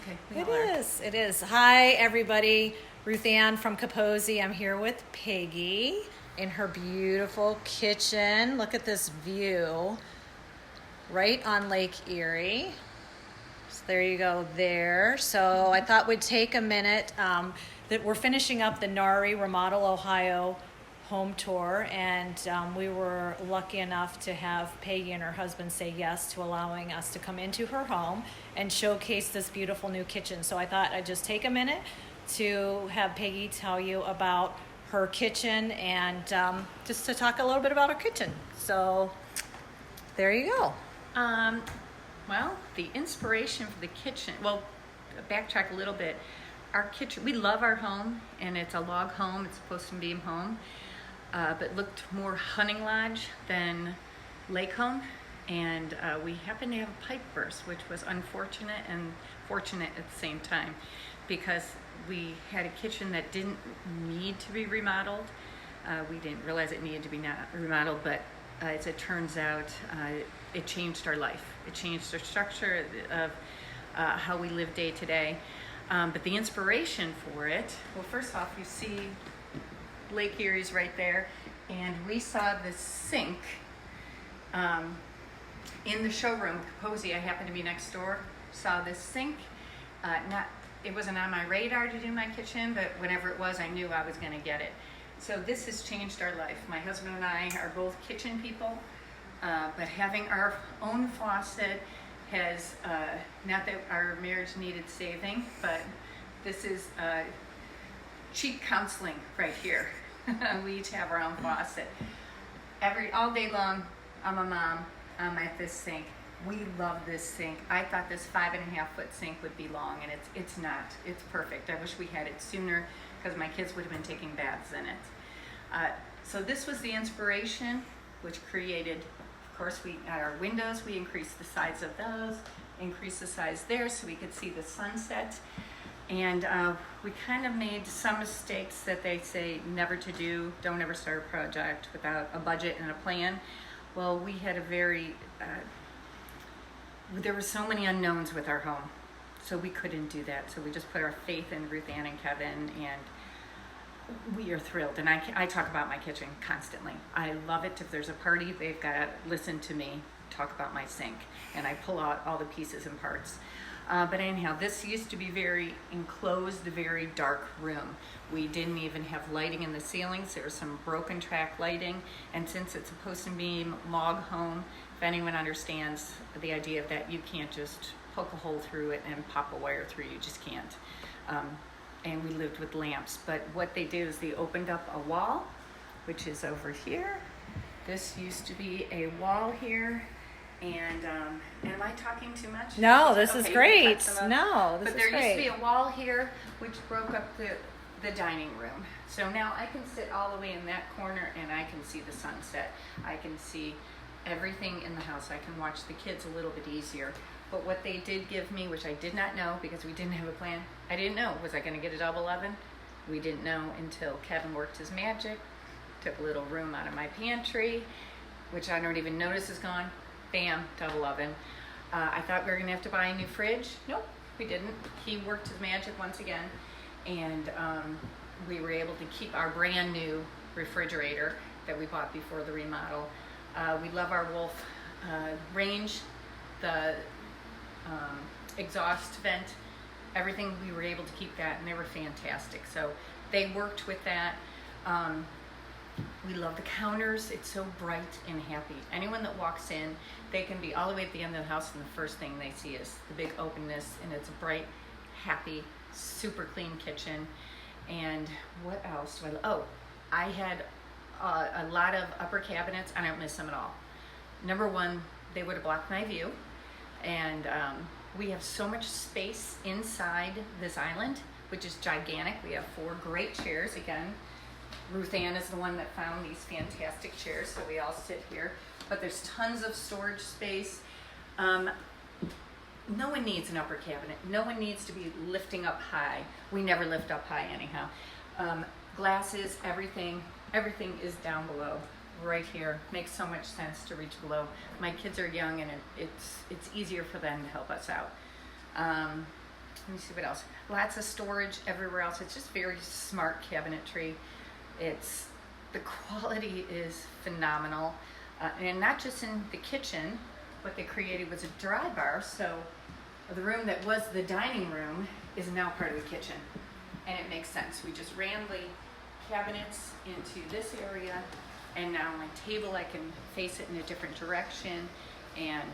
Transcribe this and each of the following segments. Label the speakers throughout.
Speaker 1: Okay,
Speaker 2: It is. Hi, everybody. Ruth Ann from Capozzi. I'm here with Peggy in her beautiful kitchen. Look at this view right on Lake Erie. So there you go there. So I thought we'd take a minute that we're finishing up the Nari Remodel, Ohio home tour, and we were lucky enough to have Peggy and her husband say yes to allowing us to come into her home and showcase this beautiful new kitchen. So I thought I'd just take a minute to have Peggy tell you about her kitchen and just to talk a little bit about her kitchen. So there you go.
Speaker 1: Well, the inspiration for the kitchen, well, backtrack a little bit. Our kitchen, we love our home, and it's a log home, it's a post and beam home, but looked more hunting lodge than lake home. And we happened to have a pipe burst, which was unfortunate and fortunate at the same time, because we had a kitchen that didn't need to be remodeled. We didn't realize it needed to be remodeled, but as it turns out, it changed our life. It changed our structure of how we live day to day. But the inspiration for it, well, first off, you see Lake Erie's right there, and we saw this sink in the showroom. Capozzi, I happened to be next door, saw this sink. It wasn't on my radar to do my kitchen, but whenever it was, I knew I was going to get it. So this has changed our life. My husband and I are both kitchen people, but having our own faucet has, not that our marriage needed saving, but this is cheap counseling right here. We each have our own faucet. All day long, I'm a mom, I'm at this sink. We love this sink. I thought this 5.5-foot sink would be long, and it's not. It's perfect. I wish we had it sooner, because my kids would have been taking baths in it. So this was the inspiration, which created, of course, our windows, we increased the size of those, increased the size there so we could see the sunset. And we kind of made some mistakes that they say never to do. Don't ever start a project without a budget and a plan. Well, we had there were so many unknowns with our home, so we couldn't do that. So we just put our faith in Ruth Ann and Kevin, and we are thrilled. And I talk about my kitchen constantly. I love it. If there's a party, they've got to listen to me talk about my sink, and I pull out all the pieces and parts. But anyhow, this used to be very enclosed, very dark room. We didn't even have lighting in the ceilings. There was some broken track lighting, and since it's a post and beam log home, if anyone understands the idea of that, you can't just poke a hole through it and pop a wire through. You just can't. And we lived with lamps. But what they did is they opened up a wall, which is over here. This used to be a wall here. And am I talking too much?
Speaker 2: No, this is
Speaker 1: Okay,
Speaker 2: great.
Speaker 1: No,
Speaker 2: this
Speaker 1: but
Speaker 2: is
Speaker 1: there
Speaker 2: great.
Speaker 1: used to be a wall here which broke up the dining room. So now I can sit all the way in that corner and I can see the sunset. I can see everything in the house. I can watch the kids a little bit easier. But what they did give me, which I did not know because we didn't have a plan, I didn't know. Was I going to get a double oven? We didn't know until Kevin worked his magic, took a little room out of my pantry, which I don't even notice is gone. Bam, double oven. I thought we were gonna have to buy a new fridge. Nope, we didn't. He worked his magic once again, and we were able to keep our brand new refrigerator that we bought before the remodel. We love our Wolf range, the exhaust vent, everything. We were able to keep that, and they were fantastic. So they worked with that. We love the counters. It's so bright and happy. Anyone that walks in, they can be all the way at the end of the house, and the first thing they see is the big openness, and it's a bright, happy, super clean kitchen. And what else do I love? Oh, I had a lot of upper cabinets. I don't miss them at all. Number one, they would have blocked my view. And we have so much space inside this island, which is gigantic. We have 4 great chairs. Again, Ruth Ann is the one that found these fantastic chairs, so we all sit here. But there's tons of storage space. No one needs an upper cabinet. No one needs to be lifting up high. We never lift up high anyhow. Glasses, everything is down below, right here. Makes so much sense to reach below. My kids are young, and it's easier for them to help us out. Let me see what else. Lots of storage everywhere else. It's just very smart cabinetry. The quality is phenomenal. And not just in the kitchen, what they created was a dry bar. So the room that was the dining room is now part of the kitchen. And it makes sense. We just ran the cabinets into this area, and now my table, I can face it in a different direction, and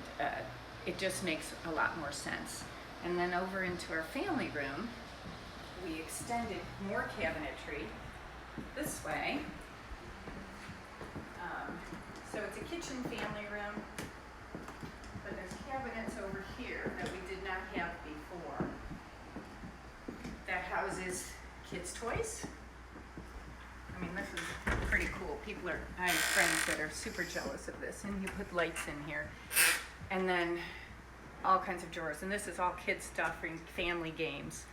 Speaker 1: it just makes a lot more sense. And then over into our family room, we extended more cabinetry this way. So it's a kitchen family room, but there's cabinets over here that we did not have before. That houses kids' toys. I mean, this is pretty cool. I have friends that are super jealous of this, and you put lights in here. And then all kinds of drawers. And this is all kids' stuff and family games.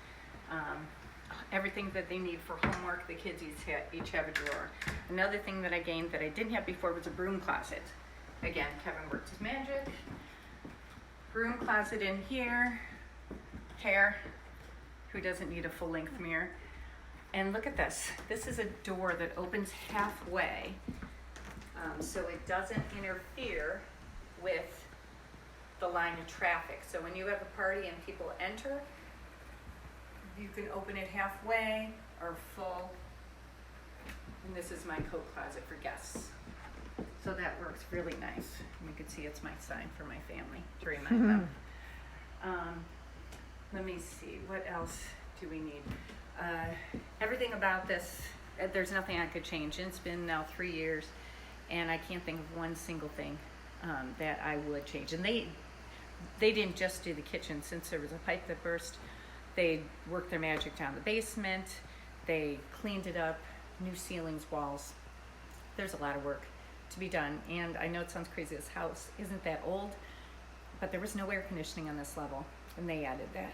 Speaker 1: Everything that they need for homework, the kids each have a drawer. Another thing that I gained that I didn't have before was a broom closet. Again, Kevin worked his magic. Broom closet in here. Hair, who doesn't need a full-length mirror. And look at this. This is a door that opens halfway, so it doesn't interfere with the line of traffic. So when you have a party and people enter, you can open it halfway or full. And this is my coat closet for guests. So that works really nice. You can see it's my sign for my family to remind them. Let me see, what else do we need? Everything about this, there's nothing I could change. It's been now 3 years, and I can't think of one single thing that I would change. And they didn't just do the kitchen. Since there was a pipe that burst, they worked their magic down the basement. They cleaned it up, new ceilings, walls. There's a lot of work to be done. And I know it sounds crazy, this house isn't that old, but there was no air conditioning on this level, and they added that.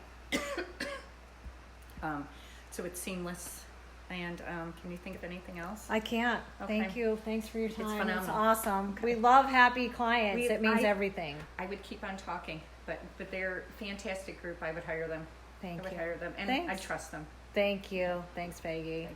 Speaker 1: So it's seamless. And can you think of anything else?
Speaker 2: I can't.
Speaker 1: Okay.
Speaker 2: Thank you. Thanks for your time.
Speaker 1: Phenomenal.
Speaker 2: It's awesome. We love happy clients. It means everything.
Speaker 1: I would keep on talking, but they're a fantastic group. I would hire them.
Speaker 2: Thank
Speaker 1: I would
Speaker 2: you.
Speaker 1: hire them, and
Speaker 2: Thanks.
Speaker 1: I trust them.
Speaker 2: Thank you. Thanks, Peggy.